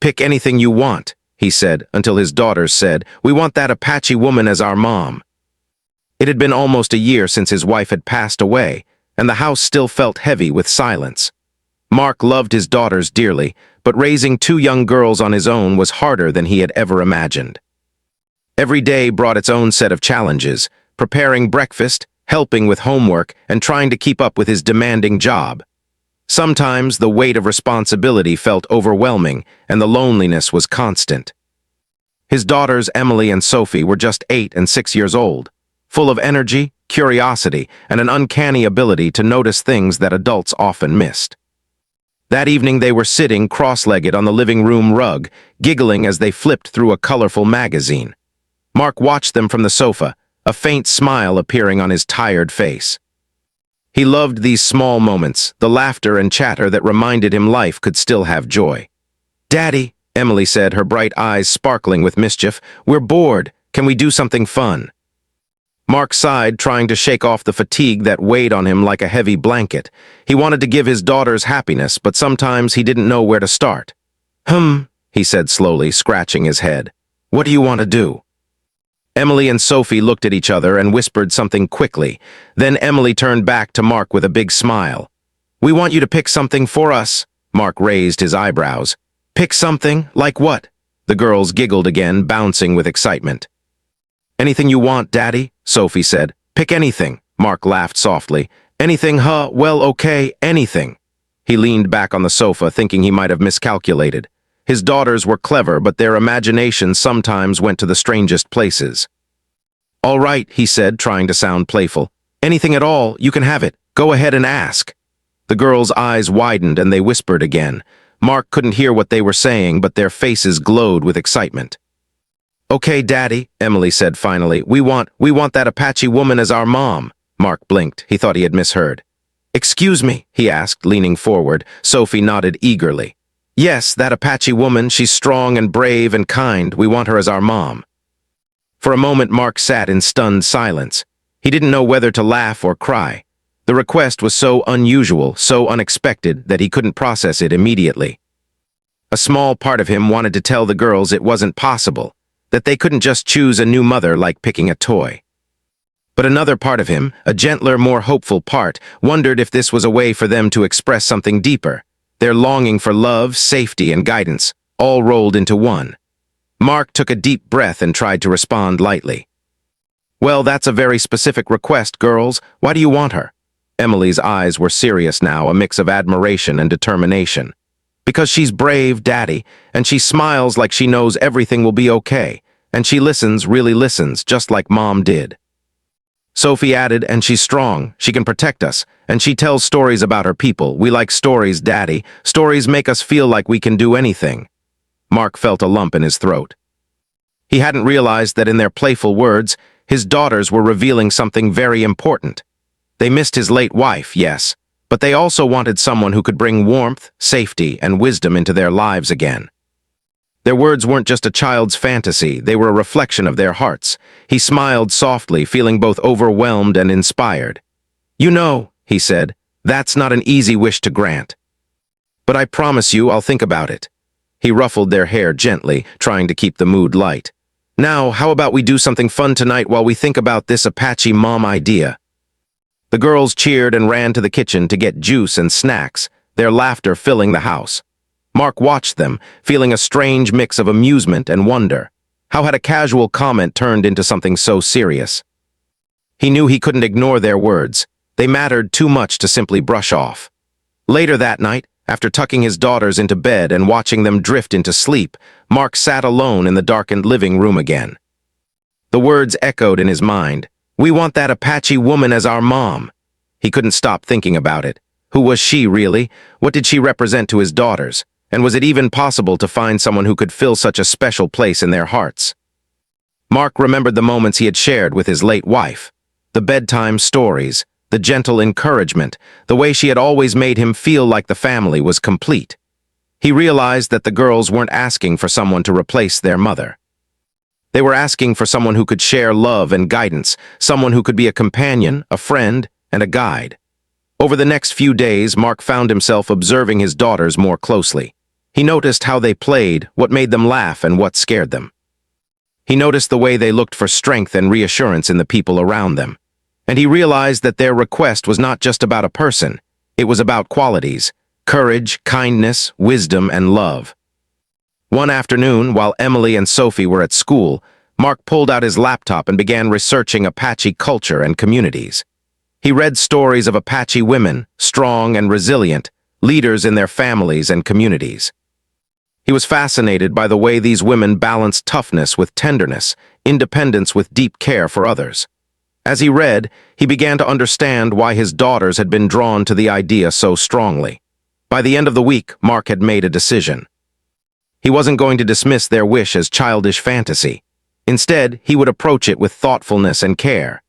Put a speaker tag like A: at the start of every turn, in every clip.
A: "Pick anything you want," he said, until his daughters said, "We want that Apache woman as our mom." It had been almost a year since his wife had passed away, and the house still felt heavy with silence. Mark loved his daughters dearly, but raising two young girls on his own was harder than he had ever imagined. Every day brought its own set of challenges, preparing breakfast, helping with homework, and trying to keep up with his demanding job. Sometimes the weight of responsibility felt overwhelming, and the loneliness was constant. His daughters, Emily and Sophie, were just 8 and 6 years old, full of energy, curiosity, and an uncanny ability to notice things that adults often missed. That evening they were sitting cross-legged on the living room rug, giggling as they flipped through a colorful magazine. Mark watched them from the sofa, a faint smile appearing on his tired face. He loved these small moments, the laughter and chatter that reminded him life could still have joy. "Daddy," Emily said, her bright eyes sparkling with mischief, "we're bored. Can we do something fun?" Mark sighed, trying to shake off the fatigue that weighed on him like a heavy blanket. He wanted to give his daughters happiness, but sometimes he didn't know where to start. He said slowly, scratching his head. "What do you want to do?" Emily and Sophie looked at each other and whispered something quickly. Then Emily turned back to Mark with a big smile. "We want you to pick something for us." Mark raised his eyebrows. "Pick something? Like what?" The girls giggled again, bouncing with excitement. "Anything you want, Daddy," Sophie said. "Pick anything." Mark laughed softly. "Anything, huh? Well, okay, anything." He leaned back on the sofa, thinking he might have miscalculated. His daughters were clever, but their imagination sometimes went to the strangest places. "All right," he said, trying to sound playful. "Anything at all, you can have it. Go ahead and ask." The girls' eyes widened and they whispered again. Mark couldn't hear what they were saying, but their faces glowed with excitement. "Okay, Daddy," Emily said finally. We want that Apache woman as our mom." Mark blinked. He thought he had misheard. "Excuse me?" he asked, leaning forward. Sophie nodded eagerly. "Yes, that Apache woman, she's strong and brave and kind. We want her as our mom." For a moment, Mark sat in stunned silence. He didn't know whether to laugh or cry. The request was so unusual, so unexpected, that he couldn't process it immediately. A small part of him wanted to tell the girls it wasn't possible, that they couldn't just choose a new mother like picking a toy. But another part of him, a gentler, more hopeful part, wondered if this was a way for them to express something deeper. Their longing for love, safety, and guidance, all rolled into one. Mark took a deep breath and tried to respond lightly. "Well, that's a very specific request, girls. Why do you want her?" Emily's eyes were serious now, a mix of admiration and determination. "Because she's brave, Daddy, and she smiles like she knows everything will be okay, and she listens, really listens, just like Mom did." Sophie added, "And she's strong, she can protect us, and she tells stories about her people. We like stories, Daddy. Stories make us feel like we can do anything." Mark felt a lump in his throat. He hadn't realized that in their playful words, his daughters were revealing something very important. They missed his late wife, yes, but they also wanted someone who could bring warmth, safety, and wisdom into their lives again. Their words weren't just a child's fantasy, they were a reflection of their hearts. He smiled softly, feeling both overwhelmed and inspired. "You know," he said, "that's not an easy wish to grant. But I promise you I'll think about it." He ruffled their hair gently, trying to keep the mood light. "Now, how about we do something fun tonight while we think about this Apache mom idea?" The girls cheered and ran to the kitchen to get juice and snacks, their laughter filling the house. Mark watched them, feeling a strange mix of amusement and wonder. How had a casual comment turned into something so serious? He knew he couldn't ignore their words. They mattered too much to simply brush off. Later that night, after tucking his daughters into bed and watching them drift into sleep, Mark sat alone in the darkened living room again. The words echoed in his mind. "We want that Apache woman as our mom." He couldn't stop thinking about it. Who was she, really? What did she represent to his daughters? And was it even possible to find someone who could fill such a special place in their hearts? Mark remembered the moments he had shared with his late wife. The bedtime stories, the gentle encouragement, the way she had always made him feel like the family was complete. He realized that the girls weren't asking for someone to replace their mother. They were asking for someone who could share love and guidance, someone who could be a companion, a friend, and a guide. Over the next few days, Mark found himself observing his daughters more closely. He noticed how they played, what made them laugh, and what scared them. He noticed the way they looked for strength and reassurance in the people around them. And he realized that their request was not just about a person, it was about qualities: courage, kindness, wisdom, and love. One afternoon, while Emily and Sophie were at school, Mark pulled out his laptop and began researching Apache culture and communities. He read stories of Apache women, strong and resilient, leaders in their families and communities. He was fascinated by the way these women balanced toughness with tenderness, independence with deep care for others. As he read, he began to understand why his daughters had been drawn to the idea so strongly. By the end of the week, Mark had made a decision. He wasn't going to dismiss their wish as childish fantasy. Instead, he would approach it with thoughtfulness and care.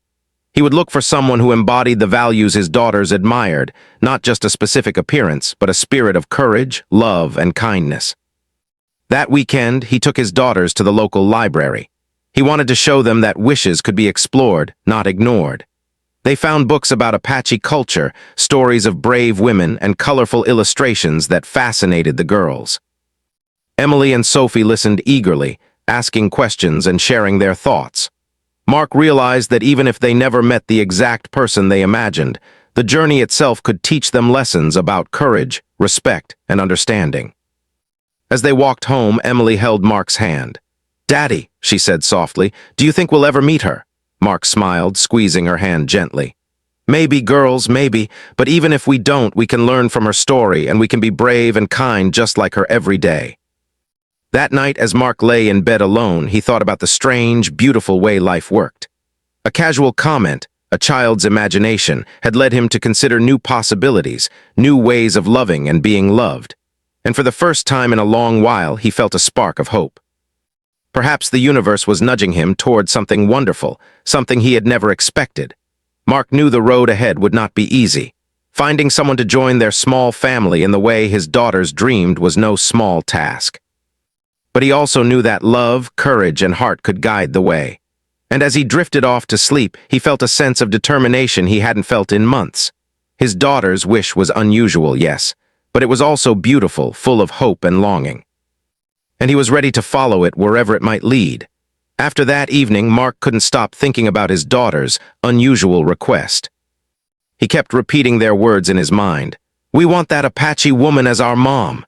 A: He would look for someone who embodied the values his daughters admired, not just a specific appearance, but a spirit of courage, love, and kindness. That weekend, he took his daughters to the local library. He wanted to show them that wishes could be explored, not ignored. They found books about Apache culture, stories of brave women, and colorful illustrations that fascinated the girls. Emily and Sophie listened eagerly, asking questions and sharing their thoughts. Mark realized that even if they never met the exact person they imagined, the journey itself could teach them lessons about courage, respect, and understanding. As they walked home, Emily held Mark's hand. "Daddy," she said softly, "do you think we'll ever meet her?" Mark smiled, squeezing her hand gently. "Maybe, girls, maybe, but even if we don't, we can learn from her story and we can be brave and kind just like her every day." That night, as Mark lay in bed alone, he thought about the strange, beautiful way life worked. A casual comment, a child's imagination, had led him to consider new possibilities, new ways of loving and being loved. And for the first time in a long while, he felt a spark of hope. Perhaps the universe was nudging him toward something wonderful, something he had never expected. Mark knew the road ahead would not be easy. Finding someone to join their small family in the way his daughters dreamed was no small task. But he also knew that love, courage, and heart could guide the way. And as he drifted off to sleep, he felt a sense of determination he hadn't felt in months. His daughter's wish was unusual, yes, but it was also beautiful, full of hope and longing. And he was ready to follow it wherever it might lead. After that evening, Mark couldn't stop thinking about his daughter's unusual request. He kept repeating their words in his mind. "We want that Apache woman as our mom."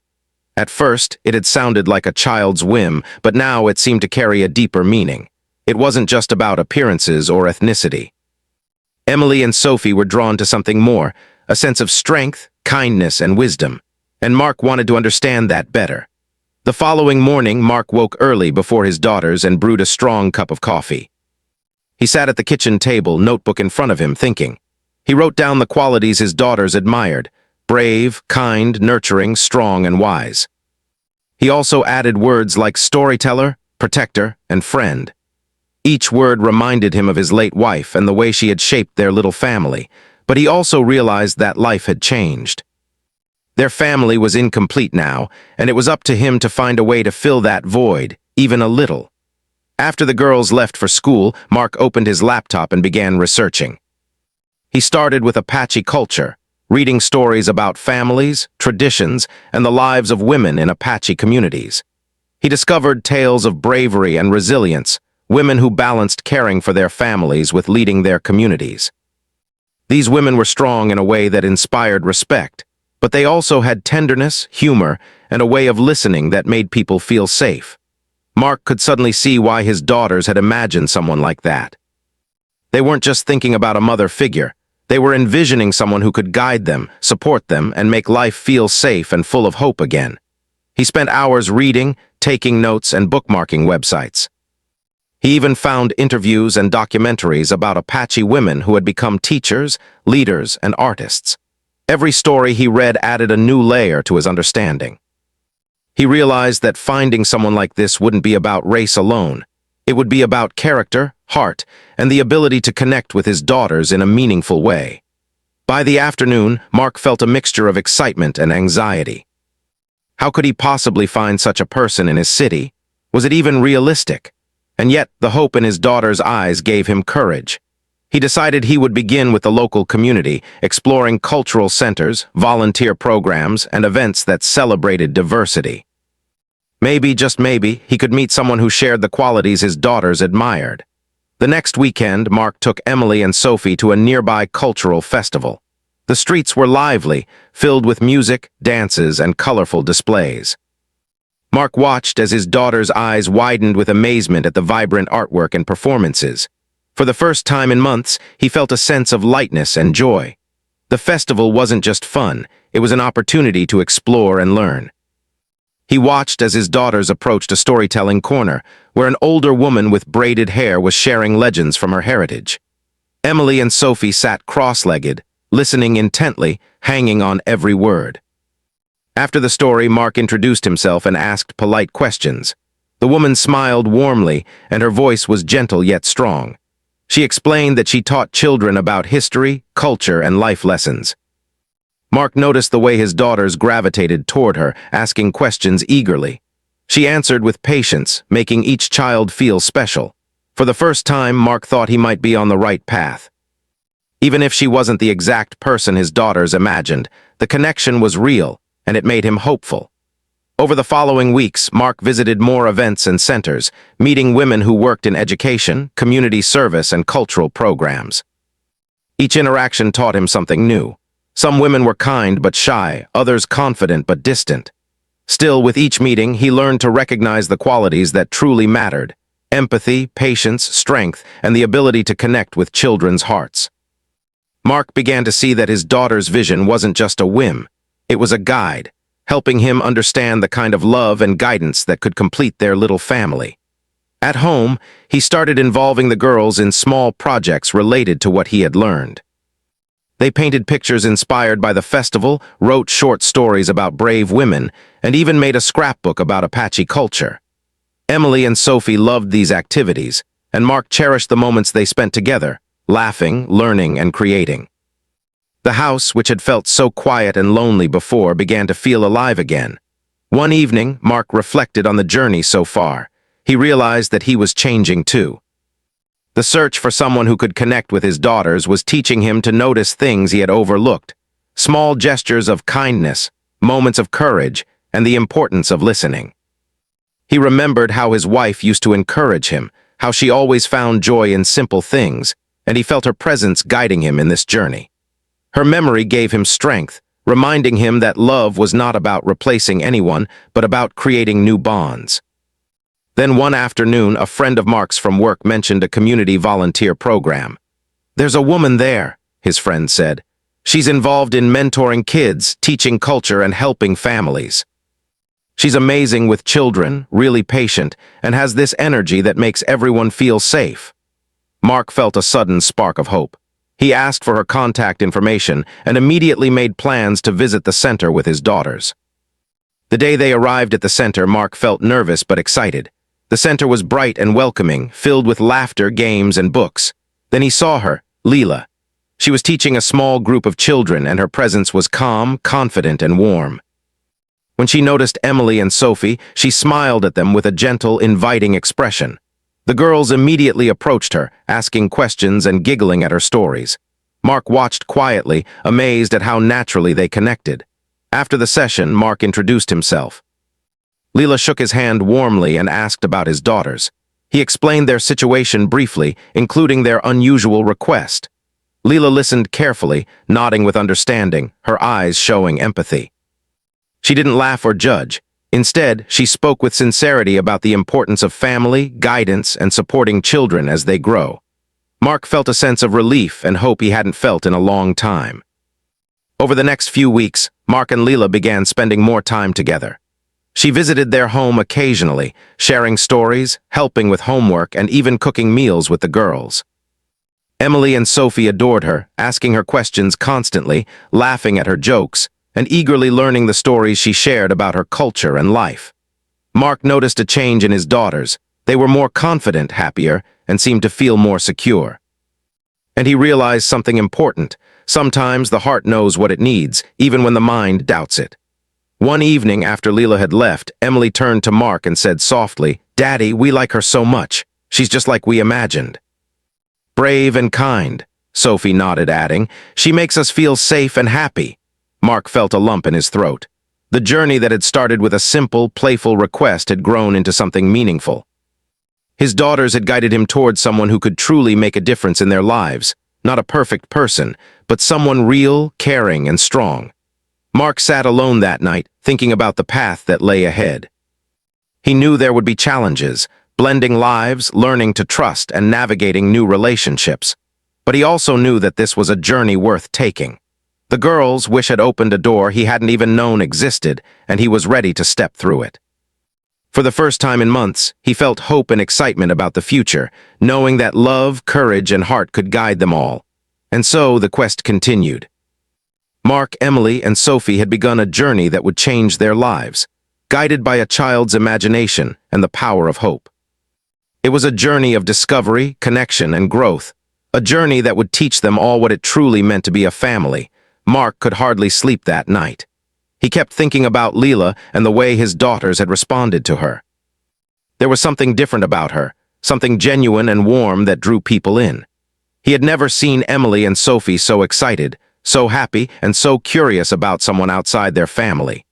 A: At first, it had sounded like a child's whim, but now it seemed to carry a deeper meaning. It wasn't just about appearances or ethnicity. Emily and Sophie were drawn to something more, a sense of strength, kindness, and wisdom, and Mark wanted to understand that better. The following morning, Mark woke early before his daughters and brewed a strong cup of coffee. He sat at the kitchen table, notebook in front of him, thinking. He wrote down the qualities his daughters admired: brave, kind, nurturing, strong, and wise. He also added words like storyteller, protector, and friend. Each word reminded him of his late wife and the way she had shaped their little family, but he also realized that life had changed. Their family was incomplete now, and it was up to him to find a way to fill that void, even a little. After the girls left for school, Mark opened his laptop and began researching. He started with Apache culture, reading stories about families, traditions, and the lives of women in Apache communities. He discovered tales of bravery and resilience, women who balanced caring for their families with leading their communities. These women were strong in a way that inspired respect, but they also had tenderness, humor, and a way of listening that made people feel safe. Mark could suddenly see why his daughters had imagined someone like that. They weren't just thinking about a mother figure. They were envisioning someone who could guide them, support them, and make life feel safe and full of hope again. He spent hours reading, taking notes, and bookmarking websites. He even found interviews and documentaries about Apache women who had become teachers, leaders, and artists. Every story he read added a new layer to his understanding. He realized that finding someone like this wouldn't be about race alone. It would be about character, heart, and the ability to connect with his daughters in a meaningful way. By the afternoon, Mark felt a mixture of excitement and anxiety. How could he possibly find such a person in his city? Was it even realistic? And yet, the hope in his daughter's eyes gave him courage. He decided he would begin with the local community, exploring cultural centers, volunteer programs, and events that celebrated diversity. Maybe, just maybe, he could meet someone who shared the qualities his daughters admired. The next weekend, Mark took Emily and Sophie to a nearby cultural festival. The streets were lively, filled with music, dances, and colorful displays. Mark watched as his daughter's eyes widened with amazement at the vibrant artwork and performances. For the first time in months, he felt a sense of lightness and joy. The festival wasn't just fun, it was an opportunity to explore and learn. He watched as his daughters approached a storytelling corner, where an older woman with braided hair was sharing legends from her heritage. Emily and Sophie sat cross-legged, listening intently, hanging on every word. After the story, Mark introduced himself and asked polite questions. The woman smiled warmly, and her voice was gentle yet strong. She explained that she taught children about history, culture, and life lessons. Mark noticed the way his daughters gravitated toward her, asking questions eagerly. She answered with patience, making each child feel special. For the first time, Mark thought he might be on the right path. Even if she wasn't the exact person his daughters imagined, the connection was real, and it made him hopeful. Over the following weeks, Mark visited more events and centers, meeting women who worked in education, community service, and cultural programs. Each interaction taught him something new. Some women were kind but shy, others confident but distant. Still, with each meeting, he learned to recognize the qualities that truly mattered: empathy, patience, strength, and the ability to connect with children's hearts. Mark began to see that his daughter's vision wasn't just a whim. It was a guide, helping him understand the kind of love and guidance that could complete their little family. At home, he started involving the girls in small projects related to what he had learned. They painted pictures inspired by the festival, wrote short stories about brave women, and even made a scrapbook about Apache culture. Emily and Sophie loved these activities, and Mark cherished the moments they spent together, laughing, learning, and creating. The house, which had felt so quiet and lonely before, began to feel alive again. One evening, Mark reflected on the journey so far. He realized that he was changing too. The search for someone who could connect with his daughters was teaching him to notice things he had overlooked: small gestures of kindness, moments of courage, and the importance of listening. He remembered how his wife used to encourage him, how she always found joy in simple things, and he felt her presence guiding him in this journey. Her memory gave him strength, reminding him that love was not about replacing anyone, but about creating new bonds. Then one afternoon, a friend of Mark's from work mentioned a community volunteer program. "There's a woman there," his friend said. "She's involved in mentoring kids, teaching culture, and helping families. She's amazing with children, really patient, and has this energy that makes everyone feel safe." Mark felt a sudden spark of hope. He asked for her contact information and immediately made plans to visit the center with his daughters. The day they arrived at the center, Mark felt nervous but excited. The center was bright and welcoming, filled with laughter, games, and books. Then he saw her, Leela. She was teaching a small group of children, and her presence was calm, confident, and warm. When she noticed Emily and Sophie, she smiled at them with a gentle, inviting expression. The girls immediately approached her, asking questions and giggling at her stories. Mark watched quietly, amazed at how naturally they connected. After the session, Mark introduced himself. Leela shook his hand warmly and asked about his daughters. He explained their situation briefly, including their unusual request. Leela listened carefully, nodding with understanding, her eyes showing empathy. She didn't laugh or judge. Instead, she spoke with sincerity about the importance of family, guidance, and supporting children as they grow. Mark felt a sense of relief and hope he hadn't felt in a long time. Over the next few weeks, Mark and Leela began spending more time together. She visited their home occasionally, sharing stories, helping with homework, and even cooking meals with the girls. Emily and Sophie adored her, asking her questions constantly, laughing at her jokes, and eagerly learning the stories she shared about her culture and life. Mark noticed a change in his daughters. They were more confident, happier, and seemed to feel more secure. And he realized something important. Sometimes the heart knows what it needs, even when the mind doubts it. One evening after Leela had left, Emily turned to Mark and said softly, "Daddy, we like her so much. She's just like we imagined." "Brave and kind," Sophie nodded, adding, "She makes us feel safe and happy." Mark felt a lump in his throat. The journey that had started with a simple, playful request had grown into something meaningful. His daughters had guided him towards someone who could truly make a difference in their lives, not a perfect person, but someone real, caring, and strong. Mark sat alone that night, thinking about the path that lay ahead. He knew there would be challenges, blending lives, learning to trust, and navigating new relationships. But he also knew that this was a journey worth taking. The girl's wish had opened a door he hadn't even known existed, and he was ready to step through it. For the first time in months, he felt hope and excitement about the future, knowing that love, courage, and heart could guide them all. And so the quest continued. Mark, Emily, and Sophie had begun a journey that would change their lives, guided by a child's imagination and the power of hope. It was a journey of discovery, connection, and growth, a journey that would teach them all what it truly meant to be a family. Mark could hardly sleep that night. He kept thinking about Leela and the way his daughters had responded to her. There was something different about her, something genuine and warm that drew people in. He had never seen Emily and Sophie so excited, so happy, and so curious about someone outside their family.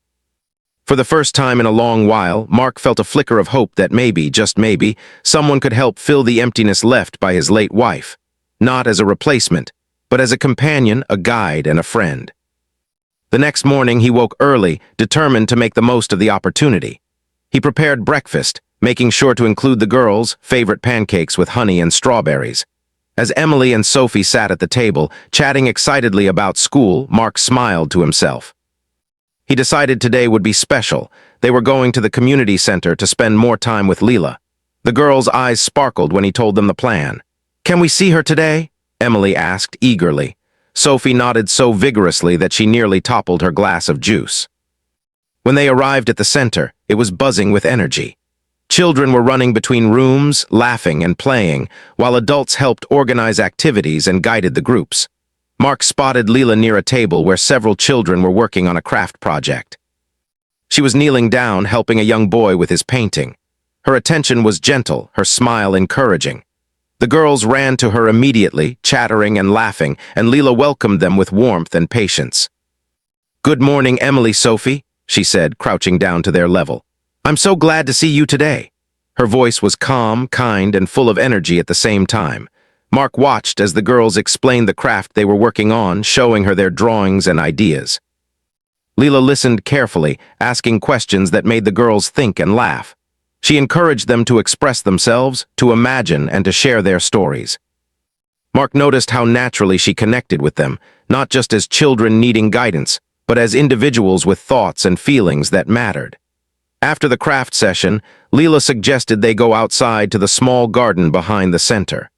A: For the first time in a long while, Mark felt a flicker of hope that maybe, just maybe, someone could help fill the emptiness left by his late wife, not as a replacement, but as a companion, a guide, and a friend. The next morning he woke early, determined to make the most of the opportunity. He prepared breakfast, making sure to include the girls' favorite pancakes with honey and strawberries. As Emily and Sophie sat at the table, chatting excitedly about school, Mark smiled to himself. He decided today would be special. They were going to the community center to spend more time with Leela. The girls' eyes sparkled when he told them the plan. "Can we see her today?" Emily asked eagerly. Sophie nodded so vigorously that she nearly toppled her glass of juice. When they arrived at the center, it was buzzing with energy. Children were running between rooms, laughing and playing, while adults helped organize activities and guided the groups. Mark spotted Leela near a table where several children were working on a craft project. She was kneeling down, helping a young boy with his painting. Her attention was gentle, her smile encouraging. The girls ran to her immediately, chattering and laughing, and Leela welcomed them with warmth and patience. "Good morning, Emily, Sophie," she said, crouching down to their level. "I'm so glad to see you today." Her voice was calm, kind, and full of energy at the same time. Mark watched as the girls explained the craft they were working on, showing her their drawings and ideas. Leela listened carefully, asking questions that made the girls think and laugh. She encouraged them to express themselves, to imagine, and to share their stories. Mark noticed how naturally she connected with them, not just as children needing guidance, but as individuals with thoughts and feelings that mattered. After the craft session, Leela suggested they go outside to the small garden behind the center.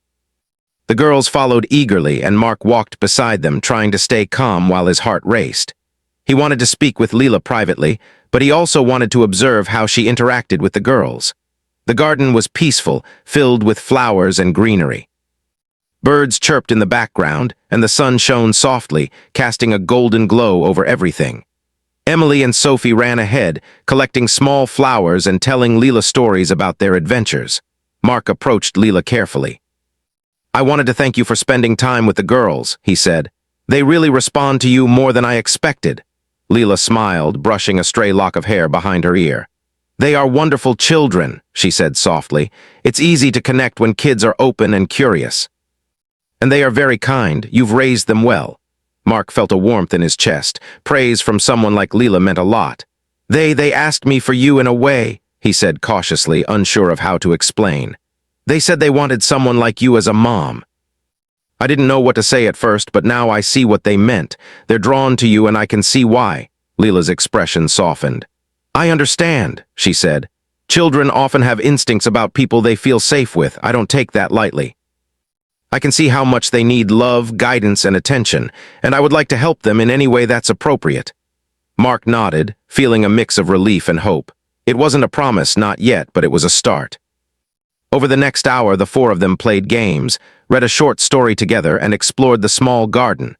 A: The girls followed eagerly, and Mark walked beside them, trying to stay calm while his heart raced. He wanted to speak with Leela privately, but he also wanted to observe how she interacted with the girls. The garden was peaceful, filled with flowers and greenery. Birds chirped in the background, and the sun shone softly, casting a golden glow over everything. Emily and Sophie ran ahead, collecting small flowers and telling Leela stories about their adventures. Mark approached Leela carefully. "I wanted to thank you for spending time with the girls," he said. "They really respond to you more than I expected." Leela smiled, brushing a stray lock of hair behind her ear. "They are wonderful children," she said softly. "It's easy to connect when kids are open and curious. And they are very kind. You've raised them well." Mark felt a warmth in his chest. Praise from someone like Leela meant a lot. They asked me for you in a way," he said cautiously, unsure of how to explain. "They said they wanted someone like you as a mom." "I didn't know what to say at first, but now I see what they meant. They're drawn to you and I can see why." Leela's expression softened. "I understand," she said. "Children often have instincts about people they feel safe with. I don't take that lightly. I can see how much they need love, guidance, and attention, and I would like to help them in any way that's appropriate." Mark nodded, feeling a mix of relief and hope. It wasn't a promise, not yet, but it was a start. Over the next hour, the four of them played games, read a short story together, and explored the small garden.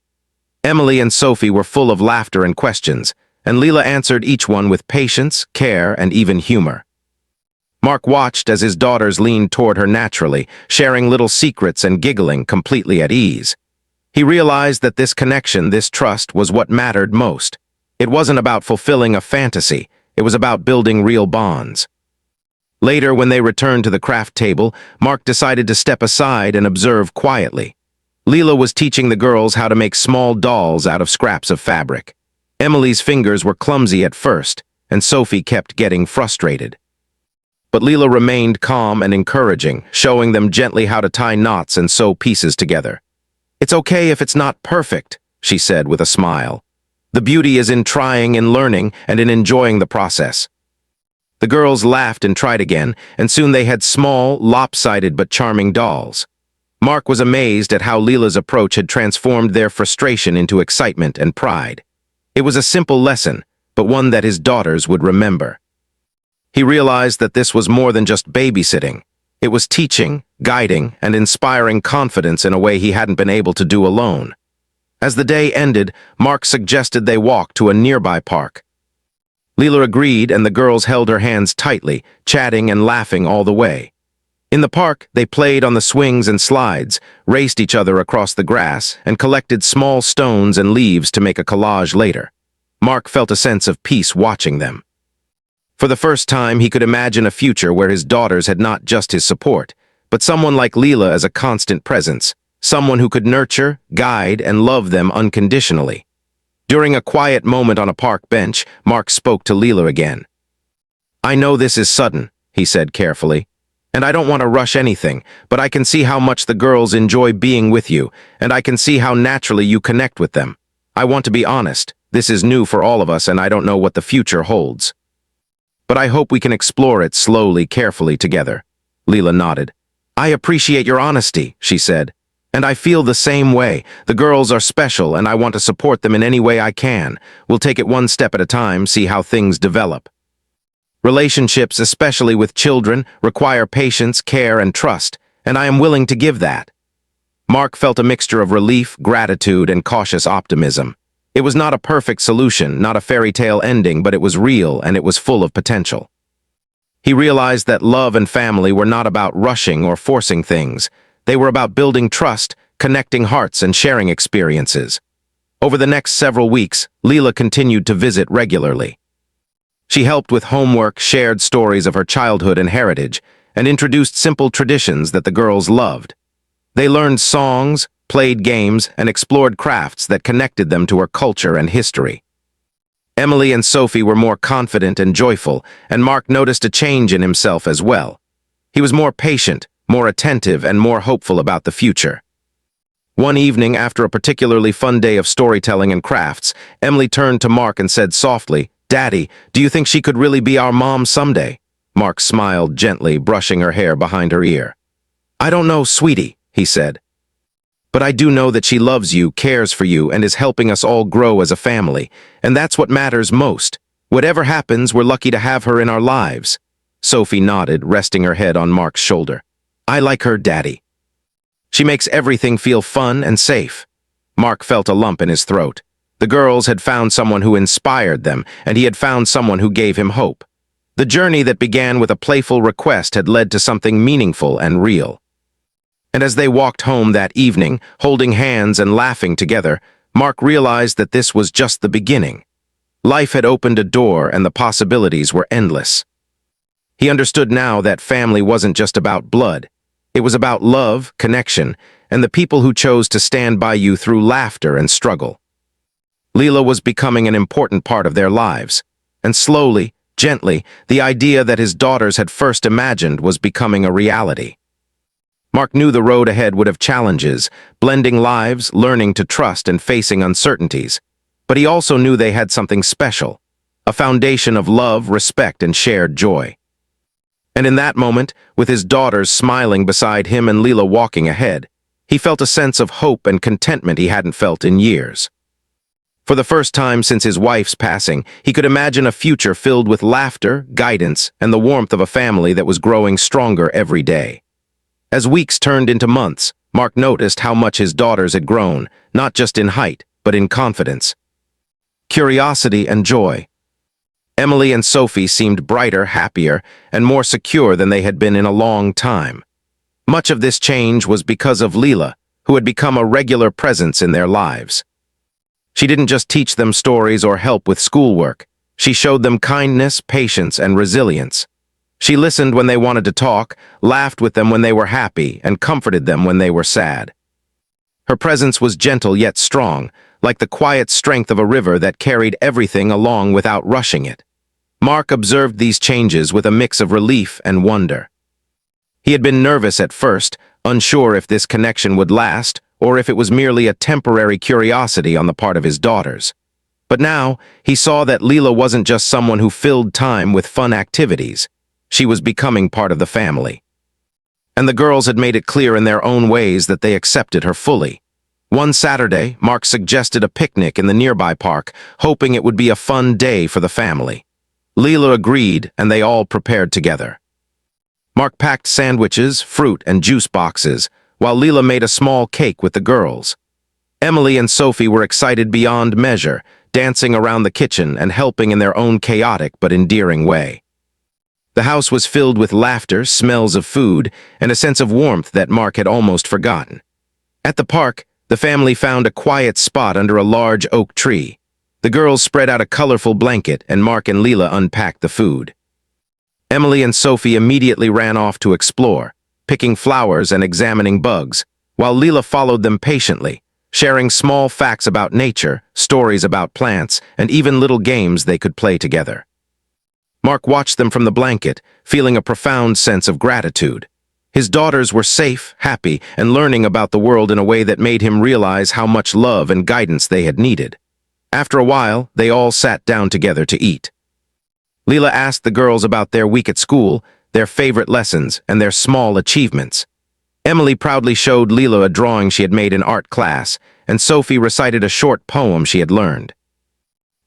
A: Emily and Sophie were full of laughter and questions, and Leela answered each one with patience, care, and even humor. Mark watched as his daughters leaned toward her naturally, sharing little secrets and giggling, completely at ease. He realized that this connection, this trust, was what mattered most. It wasn't about fulfilling a fantasy, it was about building real bonds. Later, when they returned to the craft table, Mark decided to step aside and observe quietly. Leela was teaching the girls how to make small dolls out of scraps of fabric. Emily's fingers were clumsy at first, and Sophie kept getting frustrated. But Leela remained calm and encouraging, showing them gently how to tie knots and sew pieces together. "It's okay if it's not perfect," she said with a smile. "The beauty is in trying and learning and in enjoying the process." The girls laughed and tried again, and soon they had small, lopsided but charming dolls. Mark was amazed at how Leela's approach had transformed their frustration into excitement and pride. It was a simple lesson, but one that his daughters would remember. He realized that this was more than just babysitting. It was teaching, guiding, and inspiring confidence in a way he hadn't been able to do alone. As the day ended, Mark suggested they walk to a nearby park. Leela agreed, and the girls held her hands tightly, chatting and laughing all the way. In the park, they played on the swings and slides, raced each other across the grass, and collected small stones and leaves to make a collage later. Mark felt a sense of peace watching them. For the first time, he could imagine a future where his daughters had not just his support, but someone like Leela as a constant presence, someone who could nurture, guide, and love them unconditionally. During a quiet moment on a park bench, Mark spoke to Leela again. "I know this is sudden," he said carefully, "and I don't want to rush anything, but I can see how much the girls enjoy being with you, and I can see how naturally you connect with them. I want to be honest, this is new for all of us, and I don't know what the future holds. But I hope we can explore it slowly, carefully together." Leela nodded. "I appreciate your honesty," she said. "And I feel the same way. The girls are special, and I want to support them in any way I can. We'll take it one step at a time, see how things develop." Relationships, especially with children, require patience, care, and trust, and I am willing to give that. Mark felt a mixture of relief, gratitude, and cautious optimism. It was not a perfect solution, not a fairy tale ending, but it was real and it was full of potential. He realized that love and family were not about rushing or forcing things. They were about building trust, connecting hearts, and sharing experiences. Over the next several weeks, Leela continued to visit regularly. She helped with homework, shared stories of her childhood and heritage, and introduced simple traditions that the girls loved. They learned songs, played games, and explored crafts that connected them to her culture and history. Emily and Sophie were more confident and joyful, and Mark noticed a change in himself as well. He was more patient, more attentive, and more hopeful about the future. One evening, after a particularly fun day of storytelling and crafts, Emily turned to Mark and said softly, "Daddy, do you think she could really be our mom someday?" Mark smiled gently, brushing her hair behind her ear. "I don't know, sweetie," he said. "But I do know that she loves you, cares for you, and is helping us all grow as a family, and that's what matters most. Whatever happens, we're lucky to have her in our lives." Sophie nodded, resting her head on Mark's shoulder. "I like her, Daddy. She makes everything feel fun and safe." Mark felt a lump in his throat. The girls had found someone who inspired them, and he had found someone who gave him hope. The journey that began with a playful request had led to something meaningful and real. And as they walked home that evening, holding hands and laughing together, Mark realized that this was just the beginning. Life had opened a door and the possibilities were endless. He understood now that family wasn't just about blood. It was about love, connection, and the people who chose to stand by you through laughter and struggle. Leela was becoming an important part of their lives, and slowly, gently, the idea that his daughters had first imagined was becoming a reality. Mark knew the road ahead would have challenges, blending lives, learning to trust, and facing uncertainties. But he also knew they had something special, a foundation of love, respect, and shared joy. And in that moment, with his daughters smiling beside him and Leela walking ahead, he felt a sense of hope and contentment he hadn't felt in years. For the first time since his wife's passing, he could imagine a future filled with laughter, guidance, and the warmth of a family that was growing stronger every day. As weeks turned into months, Mark noticed how much his daughters had grown, not just in height, but in confidence, curiosity, and joy. Emily and Sophie seemed brighter, happier, and more secure than they had been in a long time. Much of this change was because of Leela, who had become a regular presence in their lives. She didn't just teach them stories or help with schoolwork. She showed them kindness, patience, and resilience. She listened when they wanted to talk, laughed with them when they were happy, and comforted them when they were sad. Her presence was gentle yet strong, like the quiet strength of a river that carried everything along without rushing it. Mark observed these changes with a mix of relief and wonder. He had been nervous at first, unsure if this connection would last, or if it was merely a temporary curiosity on the part of his daughters. But now, he saw that Leela wasn't just someone who filled time with fun activities. She was becoming part of the family. And the girls had made it clear in their own ways that they accepted her fully. One Saturday, Mark suggested a picnic in the nearby park, hoping it would be a fun day for the family. Leela agreed, and they all prepared together. Mark packed sandwiches, fruit, and juice boxes, while Leela made a small cake with the girls. Emily and Sophie were excited beyond measure, dancing around the kitchen and helping in their own chaotic but endearing way. The house was filled with laughter, smells of food, and a sense of warmth that Mark had almost forgotten. At the park, the family found a quiet spot under a large oak tree. The girls spread out a colorful blanket, and Mark and Leela unpacked the food. Emily and Sophie immediately ran off to explore, picking flowers and examining bugs, while Leela followed them patiently, sharing small facts about nature, stories about plants, and even little games they could play together. Mark watched them from the blanket, feeling a profound sense of gratitude. His daughters were safe, happy, and learning about the world in a way that made him realize how much love and guidance they had needed. After a while, they all sat down together to eat. Leela asked the girls about their week at school, their favorite lessons, and their small achievements. Emily proudly showed Leela a drawing she had made in art class, and Sophie recited a short poem she had learned.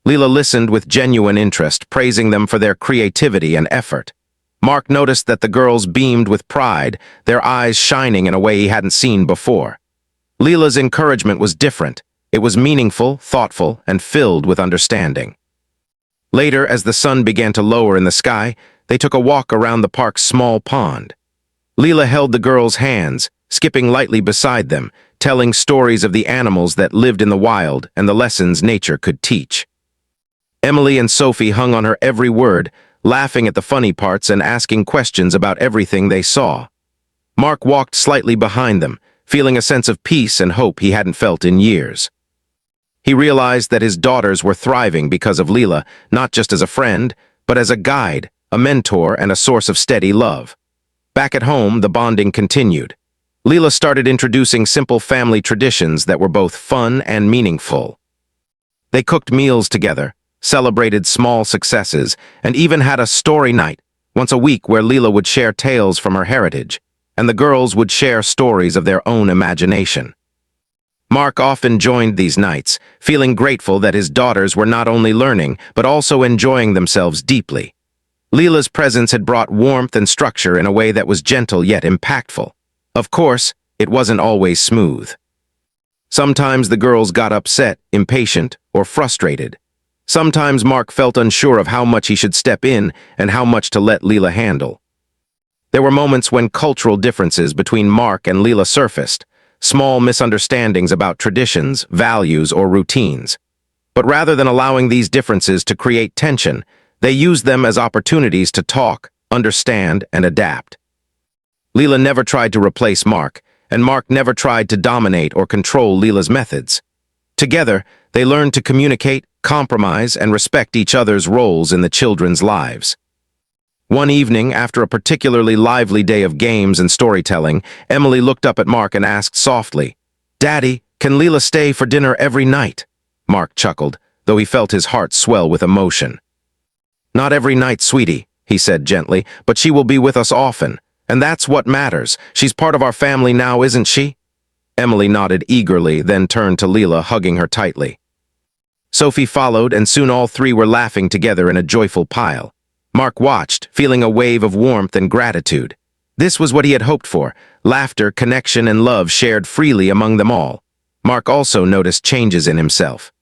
A: Leela listened with genuine interest, praising them for their creativity and effort. Mark noticed that the girls beamed with pride, their eyes shining in a way he hadn't seen before. Leela's encouragement was different. It was meaningful, thoughtful, and filled with understanding. Later, as the sun began to lower in the sky, they took a walk around the park's small pond. Leela held the girls' hands, skipping lightly beside them, telling stories of the animals that lived in the wild and the lessons nature could teach. Emily and Sophie hung on her every word, laughing at the funny parts and asking questions about everything they saw. Mark walked slightly behind them, feeling a sense of peace and hope he hadn't felt in years. He realized that his daughters were thriving because of Leela, not just as a friend, but as a guide, a mentor, and a source of steady love. Back at home, the bonding continued. Leela started introducing simple family traditions that were both fun and meaningful. They cooked meals together, celebrated small successes, and even had a story night, once a week where Leela would share tales from her heritage, and the girls would share stories of their own imagination. Mark often joined these nights, feeling grateful that his daughters were not only learning, but also enjoying themselves deeply. Leela's presence had brought warmth and structure in a way that was gentle yet impactful. Of course, it wasn't always smooth. Sometimes the girls got upset, impatient, or frustrated. Sometimes Mark felt unsure of how much he should step in and how much to let Leela handle. There were moments when cultural differences between Mark and Leela surfaced, small misunderstandings about traditions, values, or routines. But rather than allowing these differences to create tension, they used them as opportunities to talk, understand, and adapt. Leela never tried to replace Mark, and Mark never tried to dominate or control Leela's methods. Together, they learned to communicate, compromise, and respect each other's roles in the children's lives. One evening, after a particularly lively day of games and storytelling, Emily looked up at Mark and asked softly, "Daddy, can Leela stay for dinner every night?" Mark chuckled, though he felt his heart swell with emotion. "Not every night, sweetie," he said gently, "but she will be with us often. And that's what matters. She's part of our family now, isn't she?" Emily nodded eagerly, then turned to Leela, hugging her tightly. Sophie followed, and soon all three were laughing together in a joyful pile. Mark watched, feeling a wave of warmth and gratitude. This was what he had hoped for: laughter, connection, and love shared freely among them all. Mark also noticed changes in himself.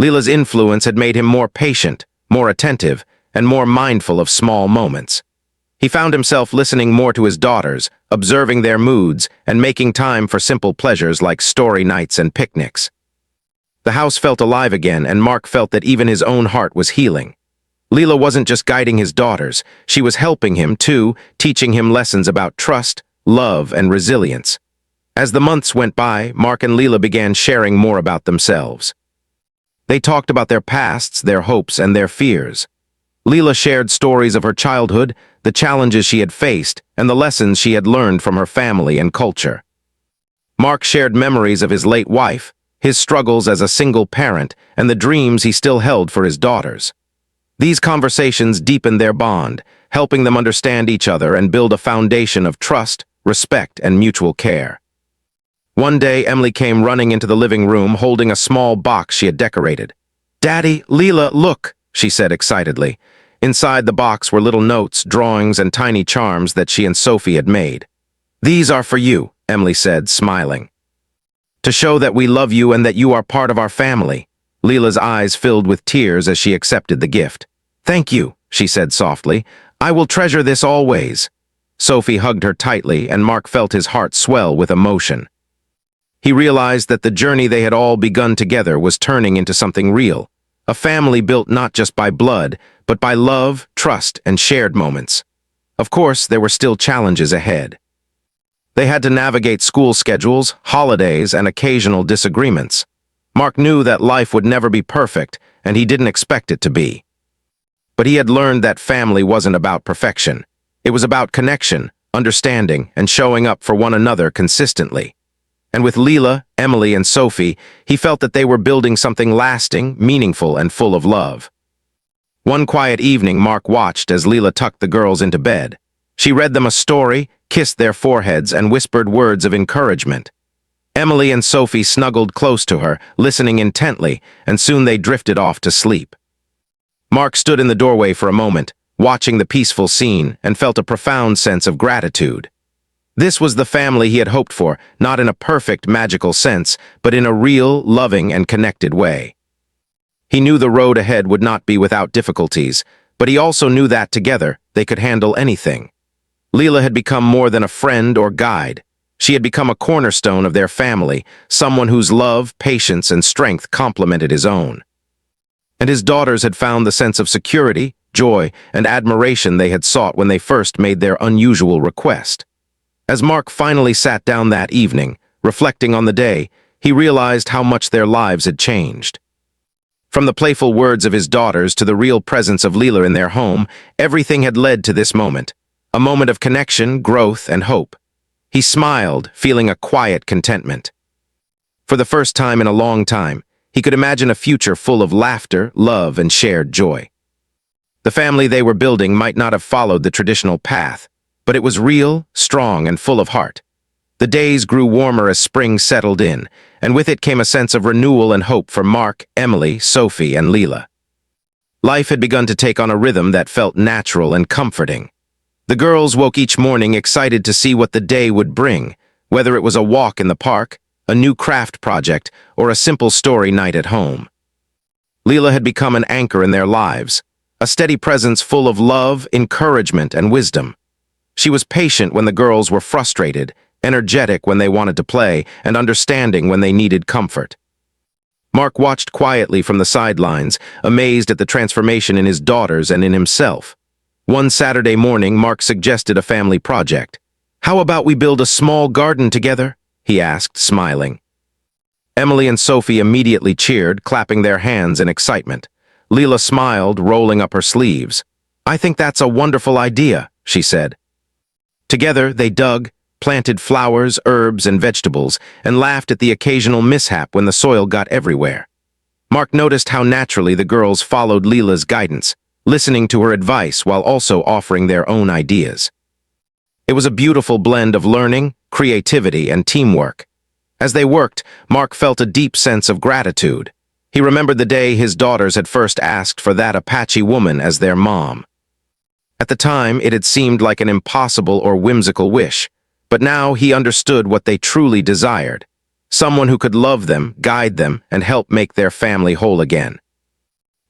A: Leela's influence had made him more patient, more attentive, and more mindful of small moments. He found himself listening more to his daughters, observing their moods, and making time for simple pleasures like story nights and picnics. The house felt alive again, and Mark felt that even his own heart was healing. Leela wasn't just guiding his daughters, she was helping him too, teaching him lessons about trust, love, and resilience. As the months went by, Mark and Leela began sharing more about themselves. They talked about their pasts, their hopes, and their fears. Leela shared stories of her childhood, the challenges she had faced, and the lessons she had learned from her family and culture. Mark shared memories of his late wife, his struggles as a single parent, and the dreams he still held for his daughters. These conversations deepened their bond, helping them understand each other and build a foundation of trust, respect, and mutual care. One day, Emily came running into the living room holding a small box she had decorated. "Daddy, Leela, look," she said excitedly. Inside the box were little notes, drawings, and tiny charms that she and Sophie had made. "These are for you," Emily said, smiling. "To show that we love you and that you are part of our family." Leela's eyes filled with tears as she accepted the gift. "Thank you," she said softly. "I will treasure this always." Sophie hugged her tightly, and Mark felt his heart swell with emotion. He realized that the journey they had all begun together was turning into something real, a family built not just by blood, but by love, trust, and shared moments. Of course, there were still challenges ahead. They had to navigate school schedules, holidays, and occasional disagreements. Mark knew that life would never be perfect, and he didn't expect it to be. But he had learned that family wasn't about perfection. It was about connection, understanding, and showing up for one another consistently. And with Leela, Emily, and Sophie, he felt that they were building something lasting, meaningful, and full of love. One quiet evening, Mark watched as Leela tucked the girls into bed. She read them a story, kissed their foreheads, and whispered words of encouragement. Emily and Sophie snuggled close to her, listening intently, and soon they drifted off to sleep. Mark stood in the doorway for a moment, watching the peaceful scene, and felt a profound sense of gratitude. This was the family he had hoped for, not in a perfect, magical sense, but in a real, loving, and connected way. He knew the road ahead would not be without difficulties, but he also knew that together they could handle anything. Leela had become more than a friend or guide. She had become a cornerstone of their family, someone whose love, patience, and strength complemented his own. And his daughters had found the sense of security, joy, and admiration they had sought when they first made their unusual request. As Mark finally sat down that evening, reflecting on the day, he realized how much their lives had changed. From the playful words of his daughters to the real presence of Leela in their home, everything had led to this moment, a moment of connection, growth, and hope. He smiled, feeling a quiet contentment. For the first time in a long time, he could imagine a future full of laughter, love, and shared joy. The family they were building might not have followed the traditional path, but it was real, strong, and full of heart. The days grew warmer as spring settled in, and with it came a sense of renewal and hope for Mark, Emily, Sophie, and Leela. Life had begun to take on a rhythm that felt natural and comforting. The girls woke each morning excited to see what the day would bring, whether it was a walk in the park, a new craft project, or a simple story night at home. Leela had become an anchor in their lives, a steady presence full of love, encouragement, and wisdom. She was patient when the girls were frustrated, energetic when they wanted to play, and understanding when they needed comfort. Mark watched quietly from the sidelines, amazed at the transformation in his daughters and in himself. One Saturday morning, Mark suggested a family project. "How about we build a small garden together?" he asked, smiling. Emily and Sophie immediately cheered, clapping their hands in excitement. Leela smiled, rolling up her sleeves. "I think that's a wonderful idea," she said. Together, they dug, planted flowers, herbs, and vegetables, and laughed at the occasional mishap when the soil got everywhere. Mark noticed how naturally the girls followed Leela's guidance, listening to her advice while also offering their own ideas. It was a beautiful blend of learning, creativity, and teamwork. As they worked, Mark felt a deep sense of gratitude. He remembered the day his daughters had first asked for that Apache woman as their mom. At the time, it had seemed like an impossible or whimsical wish, but now he understood what they truly desired, someone who could love them, guide them, and help make their family whole again.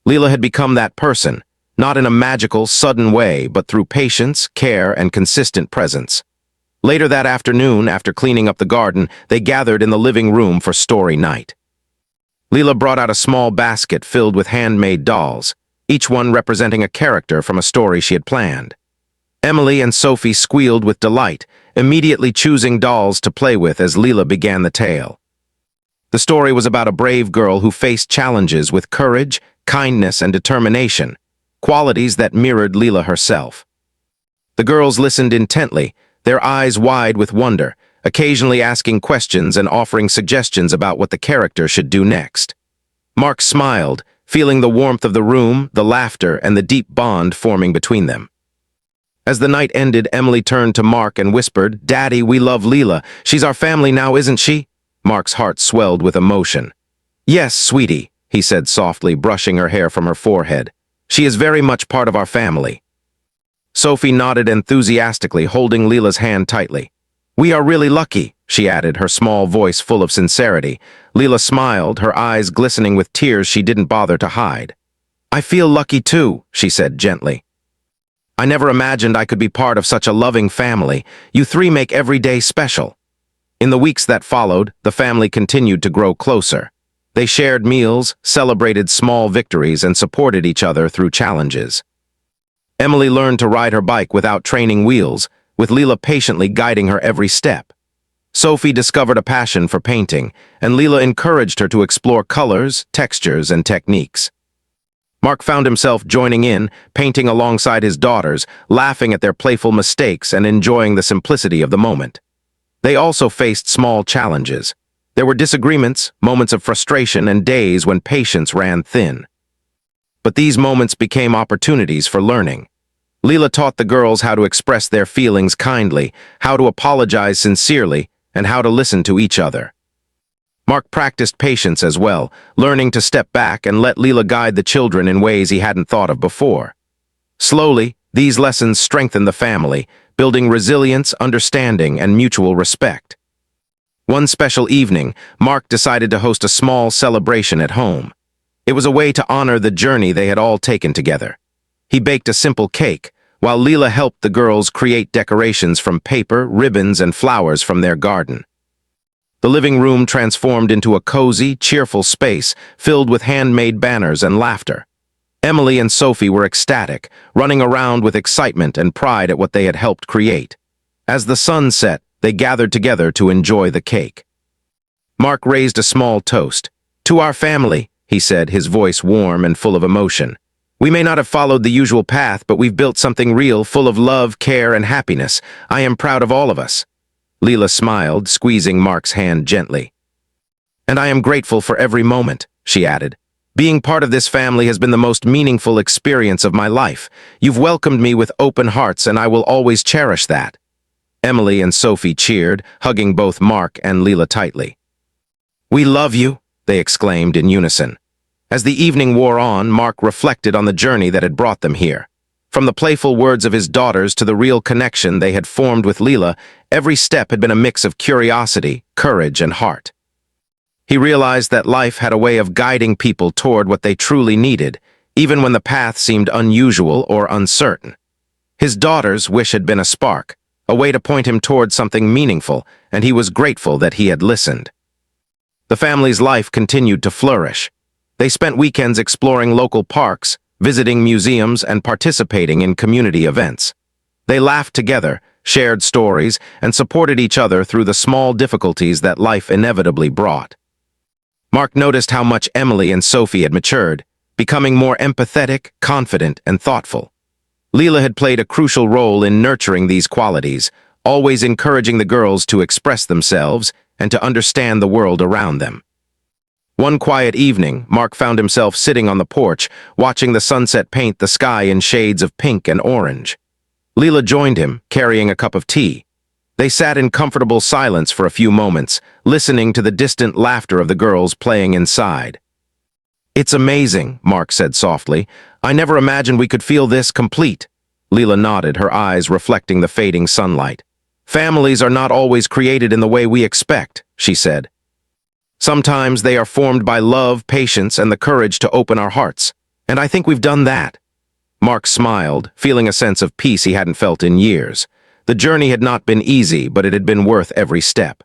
A: Leela had become that person, not in a magical, sudden way, but through patience, care, and consistent presence. Later that afternoon, after cleaning up the garden, they gathered in the living room for story night. Leela brought out a small basket filled with handmade dolls, each one representing a character from a story she had planned. Emily and Sophie squealed with delight, immediately choosing dolls to play with as Leela began the tale. The story was about a brave girl who faced challenges with courage, kindness, and determination, qualities that mirrored Leela herself. The girls listened intently, their eyes wide with wonder, occasionally asking questions and offering suggestions about what the character should do next. Mark smiled, feeling the warmth of the room, the laughter, and the deep bond forming between them. As the night ended, Emily turned to Mark and whispered, "Daddy, we love Leela. She's our family now, isn't she?" Mark's heart swelled with emotion. "Yes, sweetie," he said softly, brushing her hair from her forehead. "She is very much part of our family." Sophie nodded enthusiastically, holding Leela's hand tightly. "We are really lucky," she added, her small voice full of sincerity. Leela smiled, her eyes glistening with tears she didn't bother to hide. "I feel lucky too," she said gently. "I never imagined I could be part of such a loving family. You three make every day special." In the weeks that followed, the family continued to grow closer. They shared meals, celebrated small victories, and supported each other through challenges. Emily learned to ride her bike without training wheels, with Leela patiently guiding her every step. Sophie discovered a passion for painting, and Leela encouraged her to explore colors, textures, and techniques. Mark found himself joining in, painting alongside his daughters, laughing at their playful mistakes and enjoying the simplicity of the moment. They also faced small challenges. There were disagreements, moments of frustration, and days when patience ran thin. But these moments became opportunities for learning. Leela taught the girls how to express their feelings kindly, how to apologize sincerely, and how to listen to each other. Mark practiced patience as well, learning to step back and let Leela guide the children in ways he hadn't thought of before. Slowly, these lessons strengthened the family, building resilience, understanding, and mutual respect. One special evening, Mark decided to host a small celebration at home. It was a way to honor the journey they had all taken together. He baked a simple cake, while Leela helped the girls create decorations from paper, ribbons, and flowers from their garden. The living room transformed into a cozy, cheerful space filled with handmade banners and laughter. Emily and Sophie were ecstatic, running around with excitement and pride at what they had helped create. As the sun set, they gathered together to enjoy the cake. Mark raised a small toast. "To our family," he said, his voice warm and full of emotion. "We may not have followed the usual path, but we've built something real, full of love, care, and happiness. I am proud of all of us." Leela smiled, squeezing Mark's hand gently. "And I am grateful for every moment," she added. "Being part of this family has been the most meaningful experience of my life. You've welcomed me with open hearts, and I will always cherish that." Emily and Sophie cheered, hugging both Mark and Leela tightly. "We love you," they exclaimed in unison. As the evening wore on, Mark reflected on the journey that had brought them here. From the playful words of his daughters to the real connection they had formed with Leela, every step had been a mix of curiosity, courage, and heart. He realized that life had a way of guiding people toward what they truly needed, even when the path seemed unusual or uncertain. His daughter's wish had been a spark, a way to point him toward something meaningful, and he was grateful that he had listened. The family's life continued to flourish. They spent weekends exploring local parks, visiting museums, and participating in community events. They laughed together, shared stories, and supported each other through the small difficulties that life inevitably brought. Mark noticed how much Emily and Sophie had matured, becoming more empathetic, confident, and thoughtful. Leela had played a crucial role in nurturing these qualities, always encouraging the girls to express themselves and to understand the world around them. One quiet evening, Mark found himself sitting on the porch, watching the sunset paint the sky in shades of pink and orange. Leela joined him, carrying a cup of tea. They sat in comfortable silence for a few moments, listening to the distant laughter of the girls playing inside. "It's amazing," Mark said softly. "I never imagined we could feel this complete." Leela nodded, her eyes reflecting the fading sunlight. "Families are not always created in the way we expect," she said. "Sometimes they are formed by love, patience, and the courage to open our hearts. And I think we've done that." Mark smiled, feeling a sense of peace he hadn't felt in years. The journey had not been easy, but it had been worth every step.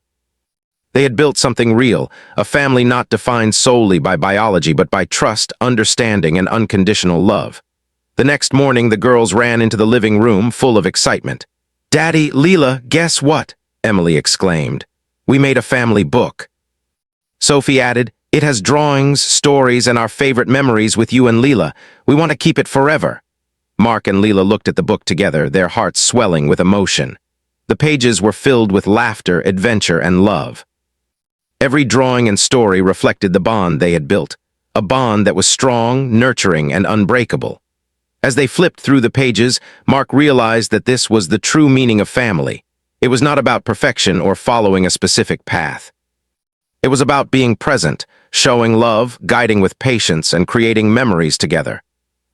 A: They had built something real, a family not defined solely by biology but by trust, understanding, and unconditional love. The next morning, the girls ran into the living room full of excitement. "Daddy, Leela, guess what?" Emily exclaimed. "We made a family book." Sophie added, "It has drawings, stories, and our favorite memories with you and Leela. We want to keep it forever." Mark and Leela looked at the book together, their hearts swelling with emotion. The pages were filled with laughter, adventure, and love. Every drawing and story reflected the bond they had built, a bond that was strong, nurturing, and unbreakable. As they flipped through the pages, Mark realized that this was the true meaning of family. It was not about perfection or following a specific path. It was about being present, showing love, guiding with patience, and creating memories together.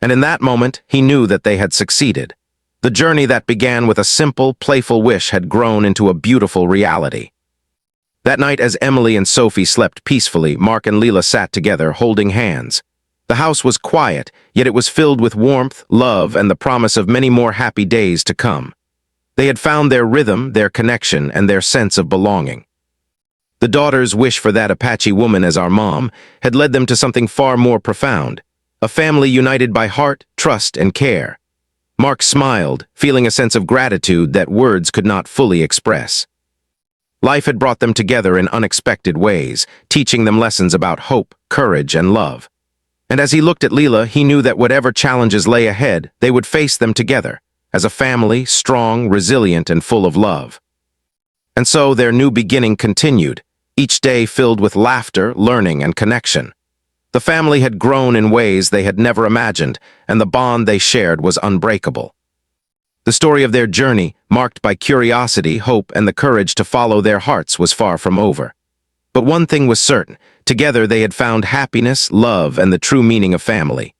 A: And in that moment, he knew that they had succeeded. The journey that began with a simple, playful wish had grown into a beautiful reality. That night, as Emily and Sophie slept peacefully, Mark and Leela sat together, holding hands. The house was quiet, yet it was filled with warmth, love, and the promise of many more happy days to come. They had found their rhythm, their connection, and their sense of belonging. The daughters' wish for that Apache woman as our mom had led them to something far more profound, a family united by heart, trust, and care. Mark smiled, feeling a sense of gratitude that words could not fully express. Life had brought them together in unexpected ways, teaching them lessons about hope, courage, and love. And as he looked at Leela, he knew that whatever challenges lay ahead, they would face them together, as a family, strong, resilient, and full of love. And so their new beginning continued, each day filled with laughter, learning, and connection. The family had grown in ways they had never imagined, and the bond they shared was unbreakable. The story of their journey, marked by curiosity, hope, and the courage to follow their hearts, was far from over. But one thing was certain: together they had found happiness, love, and the true meaning of family.